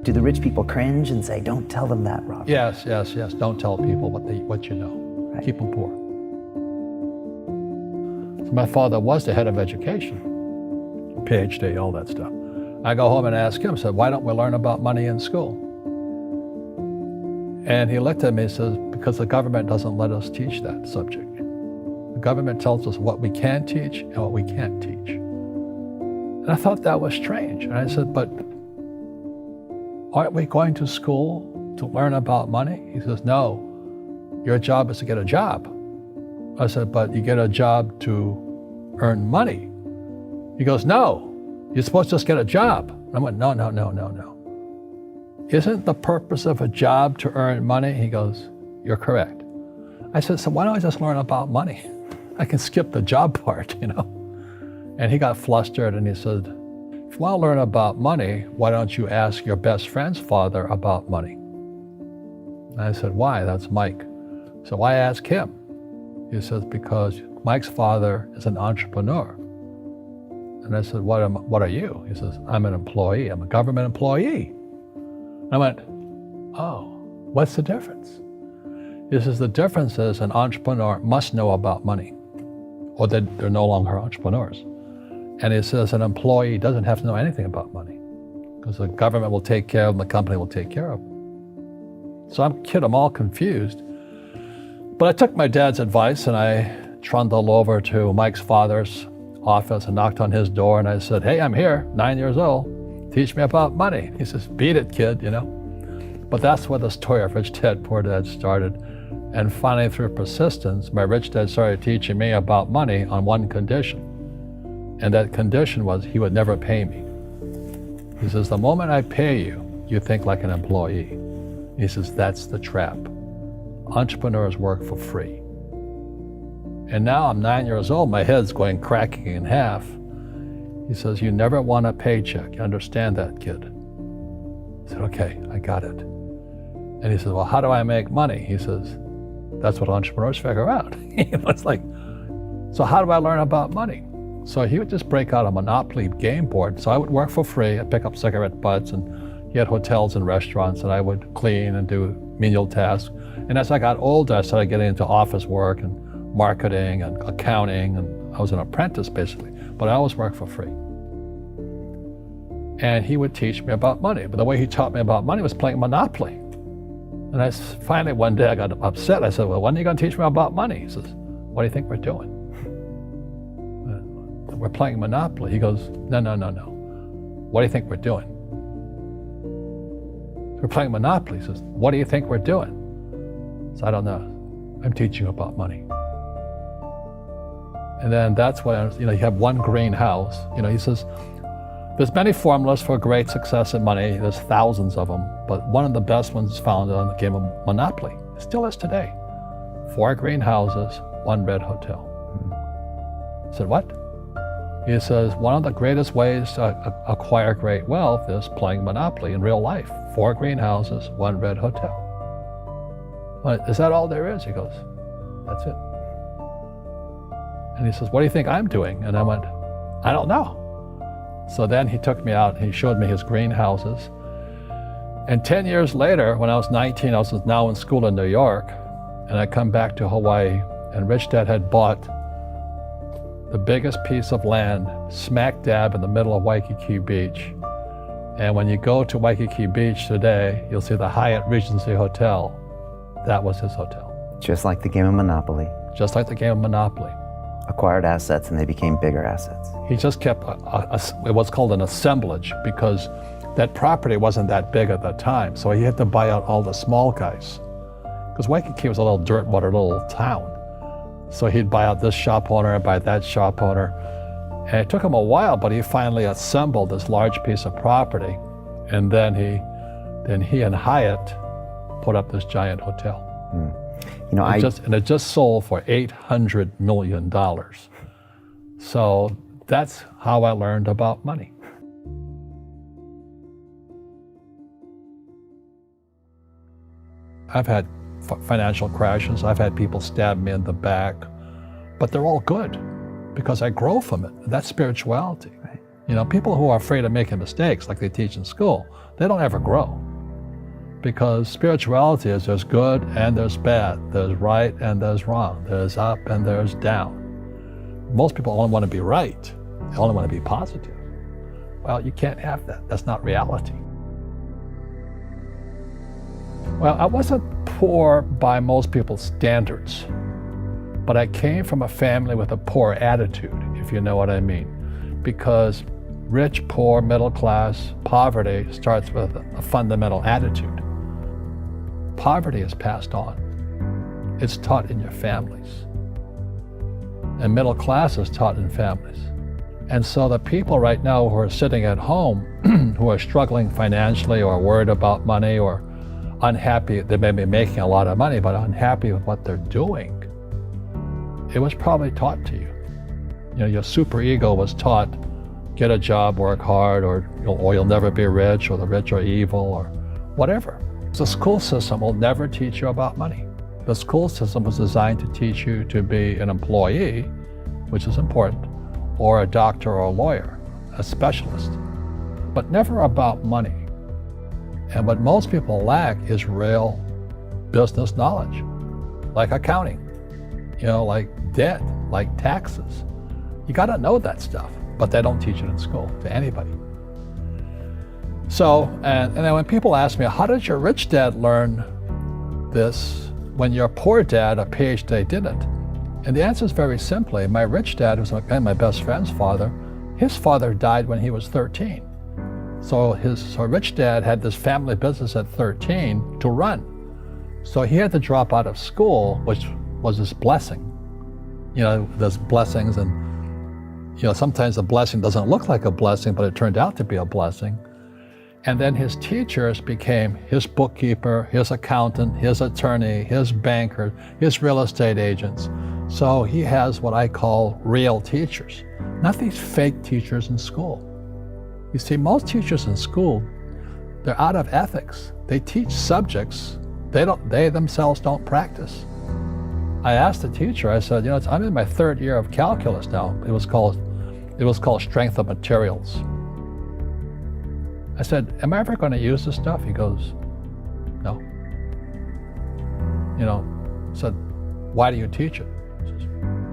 Do the rich people cringe and say, don't tell them that, Robert? Yes. Don't tell people what you know. Right. Keep them poor. So my father was the head of education, PhD, all that stuff. I go home and ask him, said, why don't we learn about money in school? And he looked at me and says, because the government doesn't let us teach that subject. The government tells us what we can teach and what we can't teach. And I thought that was strange. And I said, but aren't we going to school to learn about money? He says, no, your job is to get a job. I said, but you get a job to earn money. He goes, no, you're supposed to just get a job. I went, no. Isn't the purpose of a job to earn money? He goes, you're correct. I said, so why don't I just learn about money? I can skip the job part, you know? And he got flustered and he said, if you want to learn about money, why don't you ask your best friend's father about money? And I said, why? That's Mike. So I asked him. He says, because Mike's father is an entrepreneur. And I said, what are you? He says, I'm an employee. I'm a government employee. I went, oh, what's the difference? He says, the difference is an entrepreneur must know about money, or they're no longer entrepreneurs. And he says an employee doesn't have to know anything about money, because the government will take care of them, the company will take care of them. So I'm all confused. But I took my dad's advice and I trundled over to Mike's father's office and knocked on his door and I said, hey, I'm here, 9 years old. Teach me about money. He says, beat it, kid, you know. But that's where the story of Rich Dad, Poor Dad started. And finally, through persistence, my rich dad started teaching me about money on one condition. And that condition was he would never pay me. He says, the moment I pay you, you think like an employee. He says, that's the trap. Entrepreneurs work for free. And now I'm 9 years old, my head's going cracking in half. He says, you never want a paycheck. You understand that, kid? I said, okay, I got it. And he says, well, how do I make money? He says, that's what entrepreneurs figure out. It's like, so how do I learn about money? So he would just break out a Monopoly game board. So I would work for free. I'd pick up cigarette butts, and he had hotels and restaurants, and I would clean and do menial tasks. And as I got older, I started getting into office work and marketing and accounting, and I was an apprentice basically, but I always worked for free. And he would teach me about money, but the way he taught me about money was playing Monopoly. And finally one day I got upset. I said, well, when are you going to teach me about money? He says, what do you think we're doing? We're playing Monopoly. He goes, no. What do you think we're doing? We're playing Monopoly. He says, what do you think we're doing? So I don't know. I'm teaching you about money. And then that's when, you have one greenhouse. He says, there's many formulas for great success in money. There's thousands of them, but one of the best ones is found on the game of Monopoly. It still is today. 4 greenhouses, 1 red hotel. I said, what? He says, one of the greatest ways to acquire great wealth is playing Monopoly in real life. 4 greenhouses, 1 red hotel. Well, is that all there is? He goes, that's it. And he says, what do you think I'm doing? And I went, I don't know. So then he took me out and he showed me his greenhouses. And 10 years later, when I was 19, I was now in school in New York, and I come back to Hawaii, and Rich Dad had bought the biggest piece of land smack dab in the middle of Waikiki Beach. And when you go to Waikiki Beach today, you'll see the Hyatt Regency Hotel. That was his hotel. Just like the game of Monopoly. Just like the game of Monopoly. Acquired assets and they became bigger assets. He just kept what's called an assemblage, because that property wasn't that big at that time. So he had to buy out all the small guys. Because Waikiki was a little dirt water little town. So he'd buy out this shop owner and buy that shop owner. And it took him a while, but he finally assembled this large piece of property. And then he and Hyatt put up this giant hotel. And it just sold for $800 million. So that's how I learned about money. I've had financial crashes. I've had people stab me in the back, but they're all good because I grow from it. That's spirituality. Right. People who are afraid of making mistakes, like they teach in school, they don't ever grow. Because spirituality is there's good and there's bad, there's right and there's wrong, there's up and there's down. Most people only want to be right, they only want to be positive. Well, you can't have that. That's not reality. Well, I wasn't poor by most people's standards, but I came from a family with a poor attitude, if you know what I mean. Because rich, poor, middle class, poverty starts with a fundamental attitude. Poverty is passed on. It's taught in your families. And middle class is taught in families. And so the people right now who are sitting at home, who are struggling financially or worried about money or unhappy, they may be making a lot of money, but unhappy with what they're doing, it was probably taught to you. Your super ego was taught, get a job, work hard, or you'll never be rich, or the rich are evil, or whatever. The school system will never teach you about money. The school system was designed to teach you to be an employee, which is important, or a doctor or a lawyer, a specialist, but never about money. And what most people lack is real business knowledge, like accounting, like debt, like taxes. You got to know that stuff, but they don't teach it in school to anybody. So, and then when people ask me, how did your rich dad learn this when your poor dad, a PhD, didn't? And the answer is very simply, my rich dad, who's my best friend's father, his father died when he was 13. So his rich dad had this family business at 13 to run. So he had to drop out of school, which was his blessing. There's blessings, and sometimes the blessing doesn't look like a blessing, but it turned out to be a blessing. And then his teachers became his bookkeeper, his accountant, his attorney, his banker, his real estate agents. So he has what I call real teachers, not these fake teachers in school. You see, most teachers in school, they're out of ethics. They teach subjects they themselves don't practice. I asked the teacher, I said, I'm in my third year of calculus now. It was called strength of materials. I said, am I ever going to use this stuff? He goes, no. I said, why do you teach it? He says,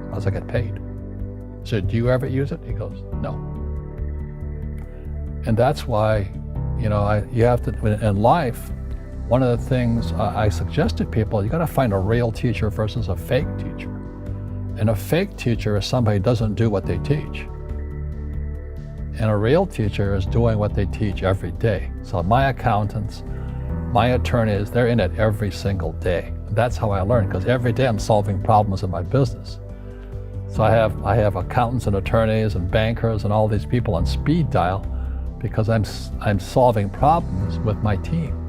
because I get paid. I said, do you ever use it? He goes, no. And that's why, you have to, in life, one of the things I suggest to people, you got to find a real teacher versus a fake teacher. And a fake teacher is somebody who doesn't do what they teach. And a real teacher is doing what they teach every day. So my accountants, my attorneys, they're in it every single day. That's how I learn, because every day I'm solving problems in my business. So I have accountants and attorneys and bankers and all these people on speed dial because I'm solving problems with my team.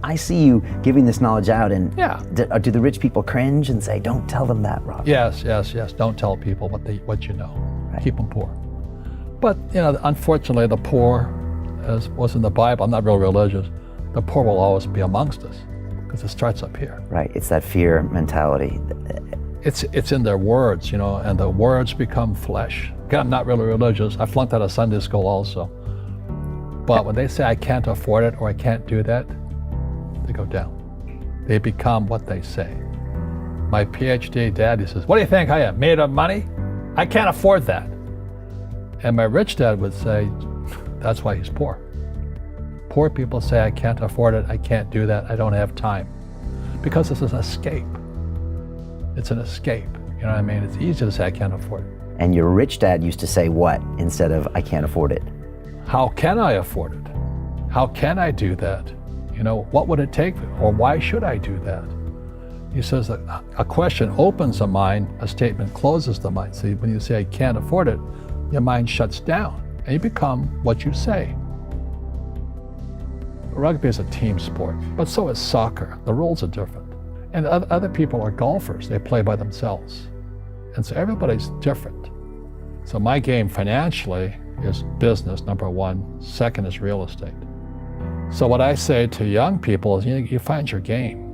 I see you giving this knowledge out, and yeah. Do the rich people cringe and say, don't tell them that, Rob? Yes. Don't tell people what you know. Right. Keep them poor. But, unfortunately, the poor, as was in the Bible, I'm not real religious, the poor will always be amongst us because it starts up here. Right, it's that fear mentality. It's in their words, and the words become flesh. Again, I'm not really religious. I flunked out of Sunday school also. But when they say I can't afford it or I can't do that, they go down. They become what they say. My PhD daddy says, what do you think I am, made of money? I can't afford that. And my rich dad would say, that's why he's poor. Poor people say, I can't afford it, I can't do that, I don't have time. Because it's an escape. It's an escape, you know what I mean? It's easy to say, I can't afford it. And your rich dad used to say what instead of, I can't afford it? How can I afford it? How can I do that? What would it take, or why should I do that? He says that a question opens the mind, a statement closes the mind. So when you say, I can't afford it, your mind shuts down and you become what you say. Rugby is a team sport, but so is soccer. The rules are different. And other people are golfers. They play by themselves. And so everybody's different. So my game financially is business, number one. Second is real estate. So what I say to young people is, you find your game.